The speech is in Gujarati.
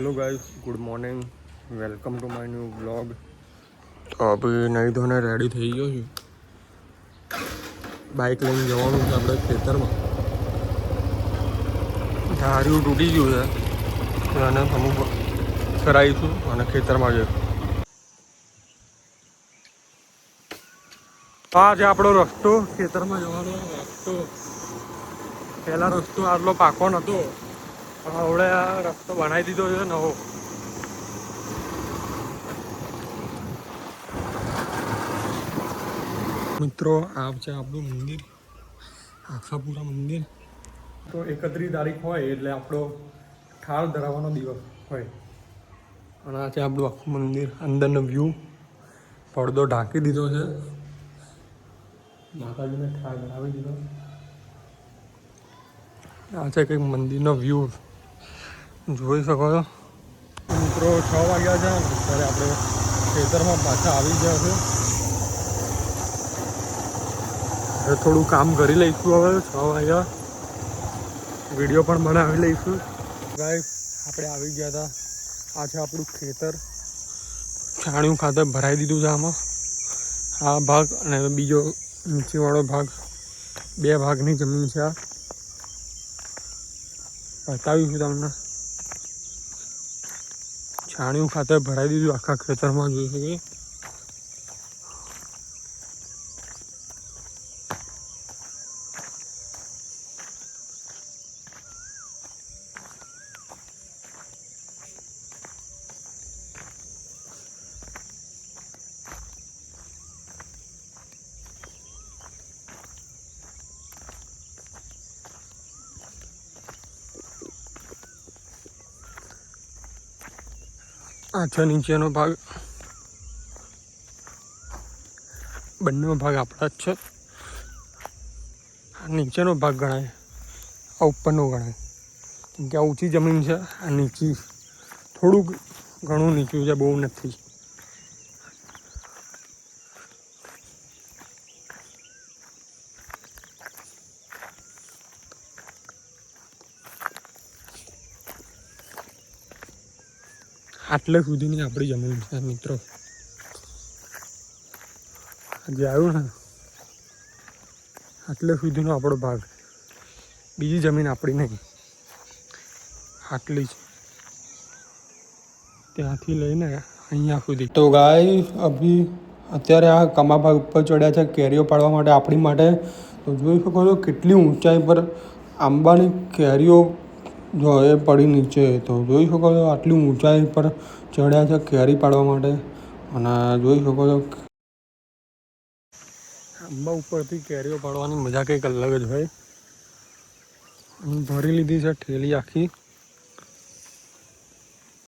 Hello guys, good morning, welcome to my new blog. तो अभी नहीं धोने रेडी થઈ ગયો છું। બાઇક લઈને જવાનું છે આપણે ખેતરમાં। ધાર્યું તૂટી ગયું છે અને અમુક કરાવીશું અને ખેતરમાં જઈશું। આ છે આપણો રસ્તો ખેતરમાં જવાનો રસ્તો। પહેલા રસ્તો આટલો પાકો નહોતો, હવે આ રસ્તો બનાવી દીધો છે નવો। મિત્રો આ છે આપણું મંદિર, આશાપુરા મંદિર। તો 31 તારીખ હોય એટલે આપણો ઠાળ ધરાવવાનો દિવસ હોય અને આ છે આપણું આખું મંદિર, અંદરનો વ્યૂ। પડદો ઢાંકી દીધો છે, માતાજીને ઠાળ ધરાવી દીધો। આ છે કંઈક મંદિરનો વ્યૂ, જોઈ શકો છો। મિત્રો 6 વાગ્યા છે, અત્યારે આપણે ખેતરમાં પાછા આવી ગયા છે। થોડું કામ કરી લઈશું, હવે 6 વાગ્યા વિડીયો પણ બનાવી લઈશું। ગાઈસ આપણે આવી ગયા હતા, આ છે આપણું ખેતર। છાણિયું ખાતર ભરાઈ દીધું છે આમાં, આ ભાગ અને બીજો નીચેવાળો ભાગ, 2 ભાગની જમીન છે। આ બતાવીશું તમને। છાણિયું ખાતર ભરાઈ દીધું આખા ખેતરમાં, જોઈ શકો। આ છે નીચેનો ભાગ, બંને ભાગ આપણા જ છે। આ નીચેનો ભાગ ગણાય, આ ઉપરનો ગણાય, કેમ કે આ ઊંચી જમીન છે, આ નીચી થોડુંક ઘણું નીચું છે, બહુ નથી। આટલે સુધીની આપણી જમીન છે મિત્રો। જે આવ્યું ને આટલે સુધીનો આપણો ભાગ, બીજી જમીન આપણી નહીં, આટલી જ, ત્યાંથી લઈને અહીંયા સુધી। તો ગાય અભી અત્યારે આ કમા ભાગ ઉપર ચડ્યા છે કેરીઓ પાડવા માટે, આપણી માટે। તો જોઈ શકો છો કેટલી ઊંચાઈ પર આંબાની કેરીઓ જો એ પડી નીચે। તો જોઈ શકો છો આટલી ઊંચાઈ પર ચડ્યા છે કેરી પાડવા માટે, અને જોઈ શકો છો આંબા ઉપરથી કેરીઓ પાડવાની મજા કંઈક અલગ જ હોય। ભરી લીધી છે ઠેલી આખી।